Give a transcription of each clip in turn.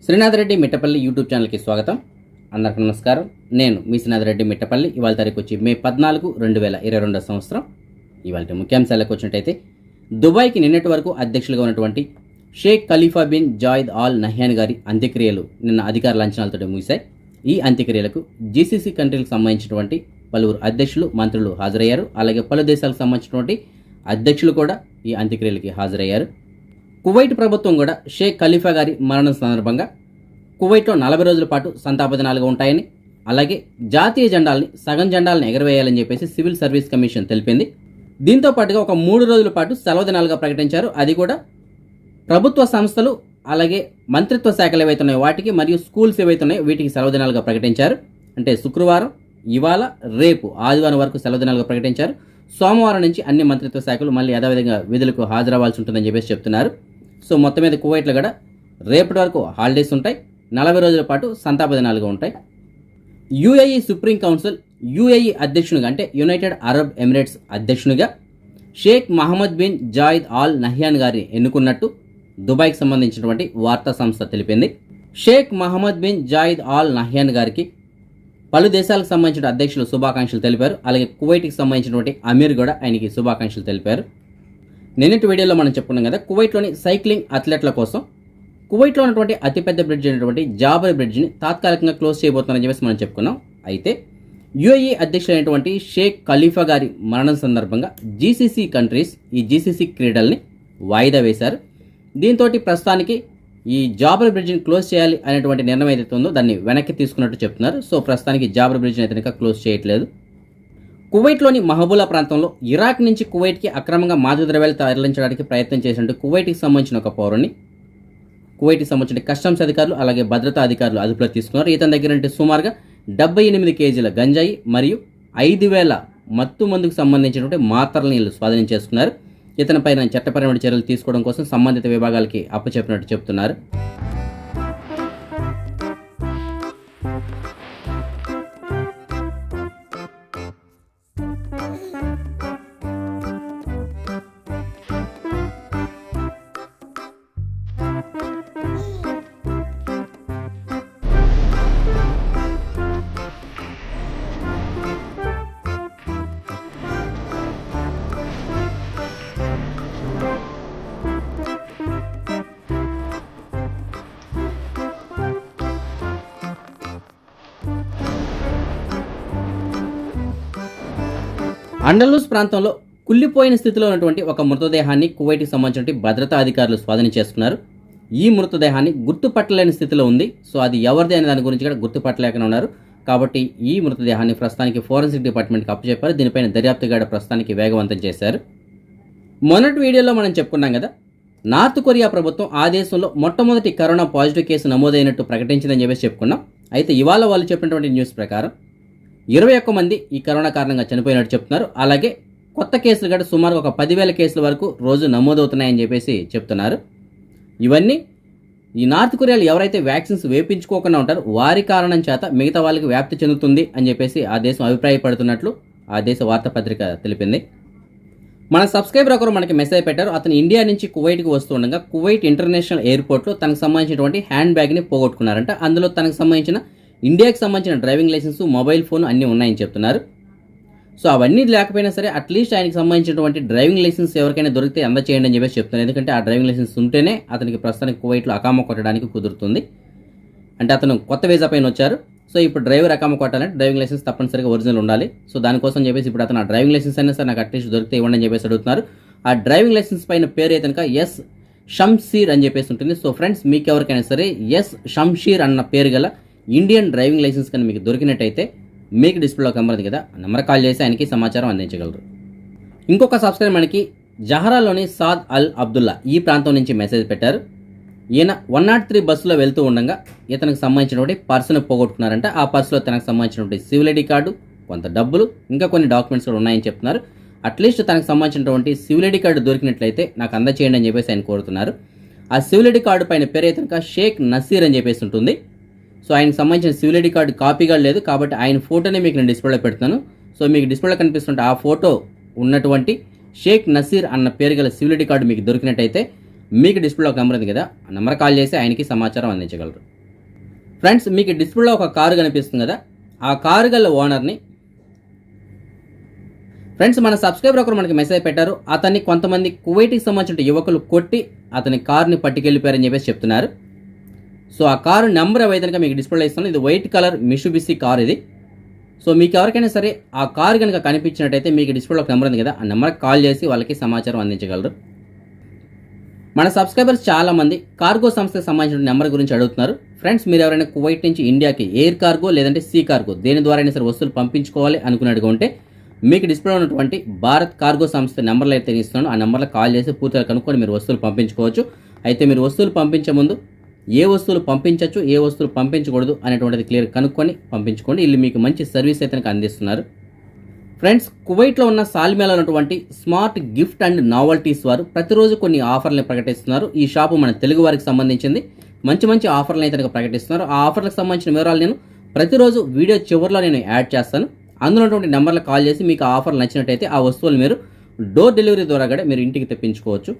Srinath Reddy Mittapalli YouTube ఛానల్కి స్వాగతం. అందరికీ నమస్కారం. నేను మీ శ్రీనాథ్ రెడ్డి మిట్టపల్లి. ఇవాళ తారీఖు వచ్చి మే 14, 2022 సంవత్సరం. ఇవాళ ముఖ్యాంశాలకు వచ్చినట్టయితే, దుబాయ్కి నిన్నటి వరకు అధ్యక్షులుగా ఉన్నటువంటి Sheikh Khalifa bin Zayed Al Nahyan గారి అంత్యక్రియలు నిన్న అధికారుల అంచనాలతో ముగిశాయి. ఈ అంత్యక్రియలకు జీసీసీ కంట్రీలకు సంబంధించినటువంటి పలువురు అధ్యక్షులు, మంత్రులు హాజరయ్యారు. అలాగే పలు దేశాలకు సంబంధించినటువంటి అధ్యక్షులు కూడా ఈ అంత్యక్రియలకి హాజరయ్యారు. కువైట్ ప్రభుత్వం కూడా షేక్ ఖలీఫా గారి మరణం సందర్భంగా కువైట్లో 40 రోజుల పాటు సంతాప దినాలుగా ఉంటాయని, అలాగే జాతీయ జెండాల్ని సగం జెండాలను ఎగరవేయాలని చెప్పేసి సివిల్ సర్వీస్ కమిషన్ తెలిపింది. దీంతో పాటుగా ఒక 3 రోజుల పాటు సెలవు దినాలుగా ప్రకటించారు. అది కూడా ప్రభుత్వ సంస్థలు, అలాగే మంత్రిత్వ శాఖలు ఏవైతే ఉన్నాయో వాటికి, మరియు స్కూల్స్ ఏవైతే ఉన్నాయో వీటికి సెలవు దినాలుగా ప్రకటించారు. అంటే శుక్రవారం, ఇవాళ, రేపు ఆదివారం వరకు సెలవు దినాలుగా ప్రకటించారు. సోమవారం నుంచి అన్ని మంత్రిత్వ శాఖలు మళ్ళీ యథావిధంగా విధులకు హాజరవ్వాల్సి ఉంటుందని చెప్పేసి చెప్తున్నారు. సో మొత్తం మీద కువైట్లో కూడా రేపటి వరకు హాలిడేస్ ఉంటాయి, 40 రోజుల పాటు సంతాప దినాలుగా ఉంటాయి. యుఏఈ సుప్రీం కౌన్సిల్ యుఏఈ అధ్యక్షునిగా, అంటే యునైటెడ్ అరబ్ ఎమిరేట్స్ అధ్యక్షునిగా Sheikh Mohamed bin Zayed Al Nahyan గారిని ఎన్నుకున్నట్టు దుబాయ్కి సంబంధించినటువంటి వార్తా సంస్థ తెలిపింది. Sheikh Mohamed bin Zayed Al Nahyan గారికి పలు దేశాలకు సంబంధించిన అధ్యక్షులు శుభాకాంక్షలు తెలిపారు. అలాగే కువైట్కి సంబంధించినటువంటి అమీర్ కూడా ఆయనకి శుభాకాంక్షలు తెలిపారు. నిన్నటి వీడియోలో మనం చెప్పుకున్నాం కదా, కువైట్లోని సైక్లింగ్ అథ్లెట్ల కోసం కువైట్లో ఉన్నటువంటి అతిపెద్ద బ్రిడ్జ్ అయినటువంటి జాబర్ బ్రిడ్జ్ని తాత్కాలికంగా క్లోజ్ చేయబోతున్నారని చెప్పేసి మనం చెప్పుకున్నాం. అయితే యుఏఈ అధ్యక్షులైనటువంటి షేక్ ఖలీఫా గారి మరణం సందర్భంగా జీసీసీ కంట్రీస్ ఈ జీసీసీ క్రీడల్ని వాయిదా వేశారు. దీంతో ప్రస్తుతానికి ఈ జాబర్ బ్రిడ్జ్ని క్లోజ్ చేయాలి అనేటువంటి నిర్ణయం ఏదైతే ఉందో దాన్ని వెనక్కి తీసుకున్నట్టు చెప్తున్నారు. సో ప్రస్తుతానికి జాబర్ బ్రిడ్జ్ని అయితే ఇంకా క్లోజ్ చేయట్లేదు. కువైట్లోని మహబూలా ప్రాంతంలో ఇరాక్ నుంచి కువైట్కి అక్రమంగా మాదక ద్రవ్యాలు తరలించడానికి ప్రయత్నం చేసినట్టు కువైట్కి సంబంధించిన ఒక పౌరుని కువైట్కి సంబంధించిన కస్టమ్స్ అధికారులు, అలాగే భద్రతా అధికారులు అదుపులో తీసుకున్నారు. ఇతని దగ్గర అంటే సుమారుగా 78 కేజీల గంజాయి మరియు 5,000 మత్తు మందుకు సంబంధించినటువంటి మాత్రల నీళ్లు స్వాధీనం చేసుకున్నారు. ఇతనిపైన చట్టపరమైన చర్యలు తీసుకోవడం కోసం సంబంధిత విభాగాలకి అప్పచెప్పినట్టు చెప్తున్నారు. అండలూస్ ప్రాంతంలో కుళ్ళిపోయిన స్థితిలో ఉన్నటువంటి ఒక మృతదేహాన్ని కువైట్కి సంబంధించిన భద్రతా అధికారులు స్వాధీనం చేసుకున్నారు. ఈ మృతదేహాన్ని గుర్తుపట్టలేని స్థితిలో ఉంది. సో అది ఎవరిది అనే దాని గురించి కూడా గుర్తుపట్టలేకనే ఉన్నారు. కాబట్టి ఈ మృతదేహాన్ని ప్రస్తుతానికి ఫోరెన్సిక్ డిపార్ట్మెంట్కి అప్పచెప్పారు. దీనిపైన దర్యాప్తు కూడా ప్రస్తుతానికి వేగవంతం చేశారు. మొన్నటి వీడియోలో మనం చెప్పుకున్నాం కదా, నార్త్ కొరియా ప్రభుత్వం ఆ దేశంలో మొట్టమొదటి కరోనా పాజిటివ్ కేసు నమోదైనట్టు ప్రకటించిందని చెప్పేసి చెప్పుకున్నాం. అయితే ఇవాళ వాళ్ళు చెప్పినటువంటి న్యూస్ ప్రకారం 21 మంది ఈ కరోనా కారణంగా చనిపోయినట్టు చెప్తున్నారు. అలాగే కొత్త కేసులు కూడా సుమారు ఒక 10,000 కేసుల వరకు రోజు నమోదవుతున్నాయని చెప్పేసి చెప్తున్నారు. ఇవన్నీ ఈ నార్త్ కొరియాలో ఎవరైతే వ్యాక్సిన్స్ వేపించుకోకుండా ఉంటారో వారి కారణం చేత మిగతా వాళ్ళకి వ్యాప్తి చెందుతుంది అని చెప్పేసి ఆ దేశం అభిప్రాయపడుతున్నట్లు ఆ దేశ వార్తాపత్రిక తెలిపింది. మన సబ్స్క్రైబర్ ఒకరు మనకి మెసేజ్ పెట్టారు. అతను ఇండియా నుంచి కువైట్కి వస్తుండగా కువైట్ ఇంటర్నేషనల్ ఎయిర్పోర్ట్లో తనకు సంబంధించినటువంటి హ్యాండ్ బ్యాగ్ని పోగొట్టుకున్నారంట. అందులో తనకు సంబంధించిన ఇండియాకి సంబంధించిన డ్రైవింగ్ లైసెన్స్, మొబైల్ ఫోన్ అన్నీ ఉన్నాయని చెప్తున్నారు. సో అవన్నీ లేకపోయినా సరే అట్లీస్ట్ ఆయనకి సంబంధించినటువంటి డ్రైవింగ్ లైసెన్స్ ఎవరికైనా దొరికితే అందచేయండి అని చెప్పేసి చెప్తున్నారు. ఎందుకంటే ఆ డ్రైవింగ్ లైసెన్స్ ఉంటేనే అతనికి ప్రస్తుతానికి కువైట్లో అకామా కొట్టడానికి కుదురుతుంది. అంటే అతను కొత్త వీసా పైన వచ్చారు. సో ఇప్పుడు డ్రైవర్ అకామా కొట్టాలంటే డ్రైవింగ్ లైసెన్స్ తప్పనిసరిగా ఒరిజినల్ ఉండాలి. సో దానికోసం చెప్పేసి ఇప్పుడు అతను ఆ డ్రైవింగ్ లైసెన్స్ అయినా సరే నాకు అట్లీస్ట్ దొరికితే ఇవ్వండి అని చెప్పేసి అడుగుతున్నారు. ఆ డ్రైవింగ్ లైసెన్స్ పైన పేరు అయితే కనుక ఎస్ షంషీర్ అని చెప్పేసి ఉంటుంది. సో ఫ్రెండ్స్, మీకు ఎవరికైనా సరే ఎస్ షంషీర్ అన్న పేరు గల ఇండియన్ డ్రైవింగ్ లైసెన్స్ కానీ మీకు దొరికినట్టయితే మీకు డిస్ప్లేలో కనబడుతుంది కదా, నెంబర్ కాల్ చేసి ఆయనకి సమాచారం అందించగలరు. ఇంకొక సబ్స్క్రైబర్ మనకి జహరాలోని సాద్ అల్ అబ్దుల్లా ఈ ప్రాంతం నుంచి మెసేజ్ పెట్టారు. ఈయన 103 బస్సులో వెళ్తూ ఉండగా ఇతనికి సంబంధించినటువంటి పర్సును పోగొట్టుకున్నారంట. ఆ పర్సులో తనకు సంబంధించినటువంటి సివిల్ ఐడి కార్డు, కొంత డబ్బులు, ఇంకా కొన్ని డాక్యుమెంట్స్ కూడా ఉన్నాయని చెప్తున్నారు. అట్లీస్ట్ తనకు సంబంధించినటువంటి సివిల్ ఐడి కార్డు దొరికినట్లయితే నాకు అందచేయండి అని చెప్పేసి ఆయన కోరుతున్నారు. ఆ సివిలిటీ కార్డు పైన పేరు అయితే కనుక షేక్ నసీర్ అని చెప్పేసి ఉంటుంది. సో ఆయనకు సంబంధించిన సివిలిటీ కార్డు కాపీగా లేదు కాబట్టి ఆయన ఫోటోనే మీకు నేను డిస్ప్లేలో పెడుతున్నాను. సో మీకు డిస్ప్లేలో కనిపిస్తుంటే ఆ ఫోటో ఉన్నటువంటి షేక్ నసీర్ అన్న పేరు గల సివిలిటీ కార్డు మీకు దొరికినట్టయితే మీకు డిస్ప్లేలో ఒక నెంబర్ ఉంది కదా, ఆ నెంబర్ కాల్ చేసి ఆయనకి సమాచారం అందించగలరు. ఫ్రెండ్స్, మీకు డిస్ప్లేలో ఒక కారు కనిపిస్తుంది కదా, ఆ కారు గల ఓనర్ని ఫ్రెండ్స్ మన సబ్స్క్రైబర్ ఒకరు మనకి మెసేజ్ పెట్టారు. అతన్ని కొంతమంది కువైట్కి సంబంధించిన యువకులు కొట్టి అతని కారుని పట్టుకెళ్ళిపోయారని చెప్పేసి చెప్తున్నారు. సో ఆ కారు నెంబర్ ఏదైనా మీకు డిస్ప్లేలో ఇస్తున్నాను. ఇది వైట్ కలర్ మిషుబిసి కార్ ఇది. సో మీకు ఎవరికైనా సరే ఆ కారు కనుక కనిపించినట్టయితే మీకు డిస్ప్లేలో ఒక నెంబర్ ఉంది కదా, ఆ నెంబర్కి కాల్ చేసి వాళ్ళకి సమాచారం అందించగలరు. మన సబ్స్క్రైబర్స్ చాలామంది కార్గో సంస్థకు సంబంధించిన నెంబర్ గురించి అడుగుతున్నారు. ఫ్రెండ్స్, మీరు ఎవరైనా కువైట్ నుంచి ఇండియాకి ఎయిర్ కార్గో లేదంటే సీ కార్గో దేని ద్వారా అయినా సరే వస్తువులు పంపించుకోవాలి అనుకున్నట్టుగా ఉంటే మీకు డిస్ప్లే ఉన్నటువంటి భారత్ కార్గో సంస్థ నెంబర్లు అయితే ఇస్తున్నాను. ఆ నెంబర్లో కాల్ చేసి పూర్తిగా కనుక్కొని మీరు వస్తువులు పంపించుకోవచ్చు. అయితే మీరు వస్తువులు పంపించే ముందు ఏ వస్తువులు పంపించవచ్చు, ఏ వస్తువులు పంపించకూడదు అనేటువంటిది క్లియర్ కనుక్కొని పంపించుకోండి. వీళ్ళు మీకు మంచి సర్వీస్ అయితే అందిస్తున్నారు. ఫ్రెండ్స్, కువైట్లో ఉన్న సాల్మియాలో ఉన్నటువంటి స్మార్ట్ గిఫ్ట్ అండ్ నావల్టీస్ వారు ప్రతిరోజు కొన్ని ఆఫర్లను ప్రకటిస్తున్నారు. ఈ షాపు మన తెలుగు వారికి సంబంధించింది. మంచి మంచి ఆఫర్లను అయితే ప్రకటిస్తున్నారు. ఆ ఆఫర్లకు సంబంధించిన వివరాలు నేను ప్రతిరోజు వీడియో చివరిలో నేను యాడ్ చేస్తాను. అందులో ఉన్నటువంటి నెంబర్లకు కాల్ చేసి మీకు ఆ ఆఫర్లు నచ్చినట్టయితే ఆ వస్తువులు మీరు డోర్ డెలివరీ ద్వారా కూడా మీరు ఇంటికి తెప్పించుకోవచ్చు.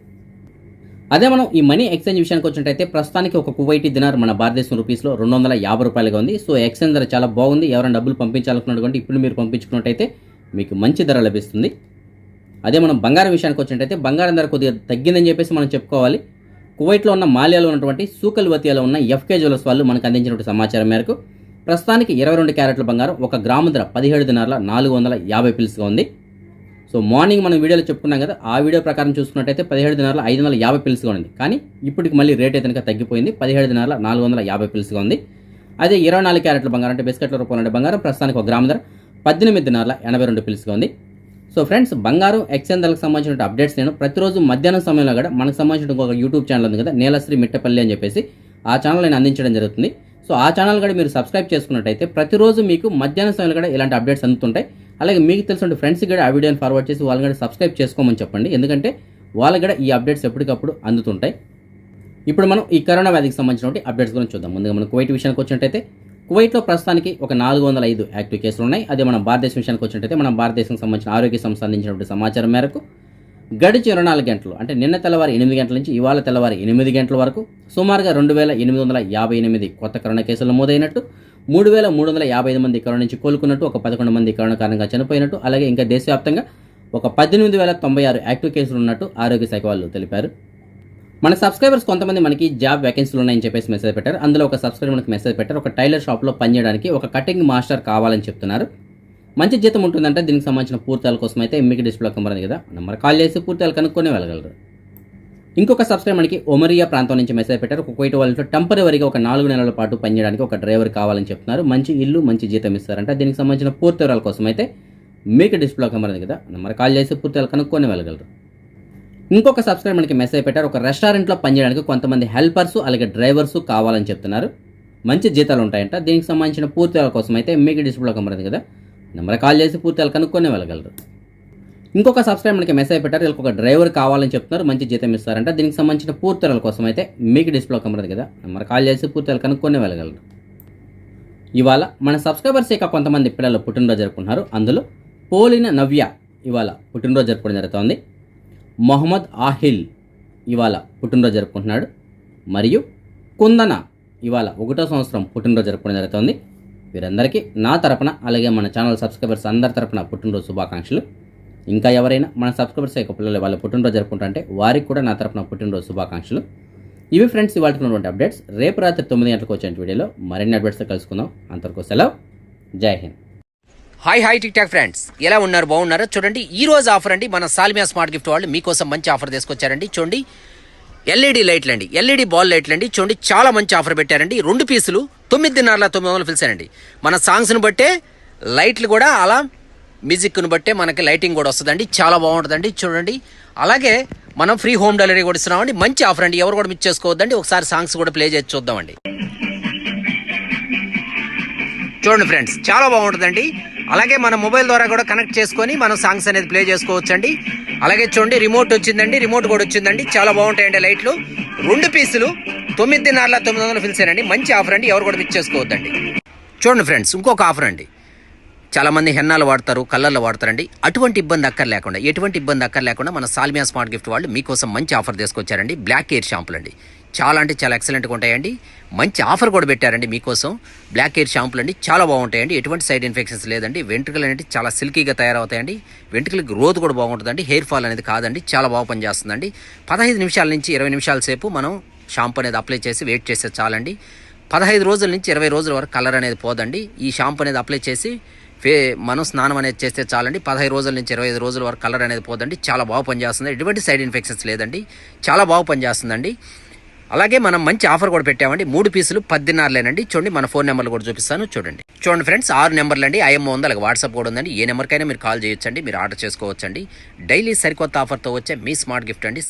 అదే మనం ఈ మనీ ఎక్స్చేంజ్ విషయానికి వచ్చినట్టయితే ప్రస్తుతానికి ఒక కువైటీ దినార్ మన భారతదేశం రూపీస్లో 250 రూపాయలుగా ఉంది. సో ఎక్స్చేంజ్ ధర చాలా బాగుంది. ఎవరైనా డబ్బులు పంపించాలనుకున్నటువంటి ఇప్పుడు మీరు పంపించుకున్నట్టయితే మీకు మంచి ధర లభిస్తుంది. అదే మనం బంగారం విషయానికి వచ్చినట్టయితే బంగారం ధర కొద్దిగా తగ్గిందని చెప్పేసి మనం చెప్పుకోవాలి. కువైట్లో ఉన్న మాల్యాలో ఉన్నటువంటి సూకల్ వతియాలో ఉన్న ఎఫ్కే జ్యువెలర్స్ వాళ్ళు మనకు అందించినటువంటి సమాచారం మేరకు ప్రస్తుతానికి 22 క్యారెట్ల బంగారం 1 గ్రాము ధర 17 దినార్ల 450 పిల్స్గా ఉంది. సో మార్నింగ్ మనం వీడియోలో చెప్పుకున్నాం కదా, ఆ వీడియో ప్రకారం చూసుకున్నట్టయితే 17 దినార్ల 550 పిల్స్గా ఉంది. కానీ ఇప్పటికి మళ్ళీ రేట్ అయితే కనుక తగ్గిపోయింది. 17 దినార్ల 450 పిల్స్గా ఉంది. అదే 24 క్యారెట్ల బంగారం అంటే బిస్కెట్ల రూపంలో ఉండే బంగారం ప్రస్తుతానికి 1 గ్రాము ధర 18 దినార్ల 82 పిల్స్గా ఉంది. సో ఫ్రెండ్స్, బంగారం ఎక్స్చేంజ్ ధరలకు సంబంధించిన అప్డేట్స్ నేను ప్రతిరోజు మధ్యాహ్నం సమయంలో కూడా మనకు సంబంధించిన ఒక యూట్యూబ్ ఛానల్ ఉంది కదా, నీలశ్రీ మిట్టపల్లి అని చెప్పేసి ఆ ఛానల్ నేను అందించడం జరుగుతుంది. సో ఆ ఛానల్ కూడా మీరు సబ్స్క్రైబ్ చేసుకున్నట్టయితే ప్రతిరోజు మీకు మధ్యాహ్నం సమయంలో కూడా ఇలాంటి అప్డేట్స్ అందుతుంటాయి. అలాగే మీకు తెలిసిన ఫ్రెండ్స్ కూడా ఆ వీడియోని ఫార్వర్డ్ చేసి వాళ్ళు కూడా సబ్స్క్రైబ్ చేసుకోమని చెప్పండి. ఎందుకంటే వాళ్ళకి కూడా ఈ అప్డేట్స్ ఎప్పటికప్పుడు అందుతుంటాయి. ఇప్పుడు మనం ఈ కరోనా వ్యాధికి సంబంధించిన అప్డేట్స్ గురించి చూద్దాం. ముందుగా మనం కువైట్ విషయానికి వచ్చినట్టయితే కువైట్లో ప్రస్తుతానికి ఒక 405 యాక్టివ్ కేసులు ఉన్నాయి. అదే మన భారతదేశం విషయానికి వచ్చినట్టయితే మన భారతదేశానికి సంబంధించిన ఆరోగ్య సంస్థ అందించినటువంటి సమాచారం మేరకు గడిచి 24 గంటలు అంటే నిన్న తెల్లవారి 8 గంటల నుంచి ఇవాళ తెల్లవారి 8 గంటల వరకు సుమారుగా 2858 కొత్త కరోనా కేసులు నమోదైనట్టు, 3355 మంది కరోనా నుంచి కోలుకున్నట్టు, ఒక 11 మంది కరోనా కారణంగా చనిపోయినట్టు, అలాగే ఇంకా దేశవ్యాప్తంగా ఒక 18,096 యాక్టివ్ కేసులు ఉన్నట్టు ఆరోగ్య శాఖ వాళ్ళు తెలిపారు. మన సబ్స్క్రైబర్స్ కొంతమంది మనకి జాబ్ వేకెన్సీలు ఉన్నాయని చెప్పేసి మెసేజ్ పెట్టారు. అందులో ఒక సబ్స్క్రైబర్ మనకి మెసేజ్ పెట్టారు, ఒక టైలర్ షాప్లో పనిచేయడానికి ఒక కటింగ్ మాస్టర్ కావాలని చెప్తున్నారు. మంచి జీతం ఉంటుందంటే దీనికి సంబంధించిన పూర్తాల కోసం అయితే మీకు డిస్ప్లే నెంబర్ ఉంది కదా, నెంబర్ కాల్ చేసి పూర్తాలు కనుక్కొని వెళ్ళగలరు. ఇంకొక సబ్స్క్రైబర్ మనకి ఒమరియా ప్రాంతం నుంచి మెసేజ్ పెట్టారు. ఒక కువైట్ వాళ్ళతో టెంపరీగా ఒక 4 నెలల పాటు పనిచేయడానికి ఒక డ్రైవర్ కావాలని చెప్తున్నారు. మంచి ఇల్లు, మంచి జీతం ఇస్తారంట. దీనికి సంబంధించిన పూర్తి వివరాల కోసం అయితే మీకు డిస్ప్లే నెంబర్ ఉంది కదా, నెంబర్ కాల్ చేసి పూర్తాలు కనుక్కొని వెళ్ళగలరు. ఇంకొక సబ్స్క్రైబర్ మనకి మెసేజ్ పెట్టారు. ఒక రెస్టారెంట్లో పనిచేయడానికి కొంతమంది హెల్పర్స్ అలాగే డ్రైవర్స్ కావాలని చెప్తున్నారు. మంచి జీతాలు ఉంటాయంట. దీనికి సంబంధించిన పూర్తి వివరాల కోసం అయితే మీకు డిస్ప్లే నెంబర్ ఉంది కదా, నెంబర్ కాల్ చేసి పూర్తిగా కనుక్కొని వెళ్ళగలరు. ఇంకొక సబ్స్క్రైబర్ మనకి మెసేజ్ పెట్టారు. వీళ్ళకి ఒక డ్రైవర్ కావాలని చెప్తున్నారు. మంచి జీతం ఇస్తారంట. దీనికి సంబంధించిన పూర్తి వివరాల కోసం అయితే మీకు డిస్ప్లే నెంబర్ ఉంది కదా, నెంబర్ కాల్ చేసి పూర్తిగా కనుక్కొని వెళ్ళగలరు. ఇవాళ మన సబ్స్క్రైబర్స్ ఇక కొంతమంది పిల్లలు పుట్టినరోజు జరుపుకుంటున్నారు. అందులో పోలిన నవ్య ఇవాళ పుట్టినరోజు జరుపుకోవడం జరుగుతోంది. మొహమ్మద్ ఆహిల్ ఇవాళ పుట్టినరోజు జరుపుకుంటున్నాడు. మరియు కుందన ఇవాళ 1వ సంవత్సరం పుట్టినరోజు జరుపుకోవడం జరుగుతోంది. వీరందరికీ నా తరపున అలాగే మన ఛానల్ సబ్స్క్రైబర్స్ అందరి తరపున పుట్టినరోజు శుభాకాంక్షలు. ఇంకా ఎవరైనా మన సబ్స్క్రైబర్స్ యొక్క పిల్లలు వాళ్ళ పుట్టినరోజు జరుపుకుంటుంటే వారికి కూడా నా తరపున పుట్టినరోజు శుభాకాంక్షలు. ఇవి ఫ్రెండ్స్ ఇవాళ ఉన్నటువంటి అప్డేట్స్. రేపు రాత్రి 9 గంటలకు వచ్చే వీడియోలో మరిన్ని అప్డేట్స్తో కలుసుకుందాం. అంతవరకు సెలవు. జై Hind. Hi tick talk friends, ఎలా ఉన్నారు? బాగున్నారా? చూడండి, ఈ రోజు ఆఫర్ అండి. మన సాల్మియా స్మార్ట్ గిఫ్ట్ వాళ్ళు మీకోసం మంచి ఆఫర్ తీసుకొచ్చారండి. చూడండి, ఎల్ఈడి లైట్లు అండి, ఎల్ఈడి బాల్ లైట్లు అండి. చూడండి, చాలా మంచి ఆఫర్ పెట్టారండి. 2 పీసులు 9,900 పిలిచారండి. మన సాంగ్స్ని బట్టే లైట్లు కూడా అలా మ్యూజిక్ను బట్టే మనకి లైటింగ్ కూడా వస్తుందండి. చాలా బాగుంటుందండి. చూడండి, అలాగే మనం ఫ్రీ హోమ్ డెలివరీ కూడా ఇస్తున్నామండి. మంచి ఆఫర్ అండి, ఎవరు కూడా మిస్ చేసుకోవద్దండి. ఒకసారి సాంగ్స్ కూడా ప్లే చేసి చూద్దామండి. చూడండి ఫ్రెండ్స్, చాలా బాగుంటుందండి. అలాగే మన మొబైల్ ద్వారా కూడా కనెక్ట్ చేసుకొని మనం సాంగ్స్ అనేది ప్లే చేసుకోవచ్చండి. అలాగే చూడండి, రిమోట్ వచ్చిందండి, రిమోట్ కూడా వచ్చిందండి. చాలా బాగుంటాయండి లైట్లు. 2 పీసులు 9,900 ఫిల్సేనండి. మంచి ఆఫర్ అండి, ఎవరు కూడా మిస్ చేసుకోవద్దండి. చూడండి ఫ్రెండ్స్, ఇంకొక ఆఫర్ అండి. చాలామంది హెన్నాలు వాడతారు, కలర్లు వాడతారండి. అటువంటి ఇబ్బంది అక్కర్లేకుండా, ఎటువంటి ఇబ్బంది అక్కర్లేకుండా మన సాల్మియా స్మార్ట్ గిఫ్ట్ వాళ్ళు మీకోసం మంచి ఆఫర్ తీసుకొచ్చారండి. బ్లాక్ ఎయిర్ షాంపులు అండి. చాలా అంటే చాలా ఎక్సలెంట్గా ఉంటాయండి. మంచి ఆఫర్ కూడా పెట్టారండి మీకోసం. బ్లాక్ ఎయిర్ షాంపులు అండి, చాలా బాగుంటాయండి. ఎటువంటి సైడ్ ఇన్ఫెక్షన్స్ లేదండి. వెంట్రుకలు అనేది చాలా సిల్కీగా తయారవుతాయండి. వెంట్రుకలకి గ్రోత్ కూడా బాగుంటుందండి. హెయిర్ ఫాల్ అనేది కాదండి, చాలా బాగా పనిచేస్తుందండి. 15 నిమిషాల నుంచి 20 నిమిషాల సేపు మనం షాంపూ అనేది అప్లై చేసి వెయిట్ చేస్తే చాలండి. 15 రోజుల నుంచి 20 రోజుల వరకు కలర్ అనేది పోదండి. ఈ షాంపూ అనేది అప్లై చేసి మనం స్నానం అనేది చేస్తే చాలండి. 15 రోజుల నుంచి 25 రోజుల వరకు కలర్ అనేది పోదండి. చాలా బాగా పనిచేస్తుంది. ఎటువంటి సైడ్ ఇన్ఫెక్షన్స్ లేదండి, చాలా బాగా పనిచేస్తుందండి. అలాగే మనం మంచి ఆఫర్ కూడా పెట్టామండి. 3 పీసులు 10,500 చూడండి. మన ఫోన్ నెంబర్లు కూడా చూపిస్తాను చూడండి. చూడండి ఫ్రెండ్స్, 6 నెంబర్లు అండి. ఐఎంఓ ఉంది, అలాగే వాట్సాప్ కూడా ఉందండి. ఏ నెంబర్కైనా మీరు కాల్ చేయొచ్చండి, మీరు ఆర్డర్ చేసుకోవచ్చండి. డైలీ సరికొత్త ఆఫర్తో వచ్చే మీ స్మార్ట్ గిఫ్ట్ అండి.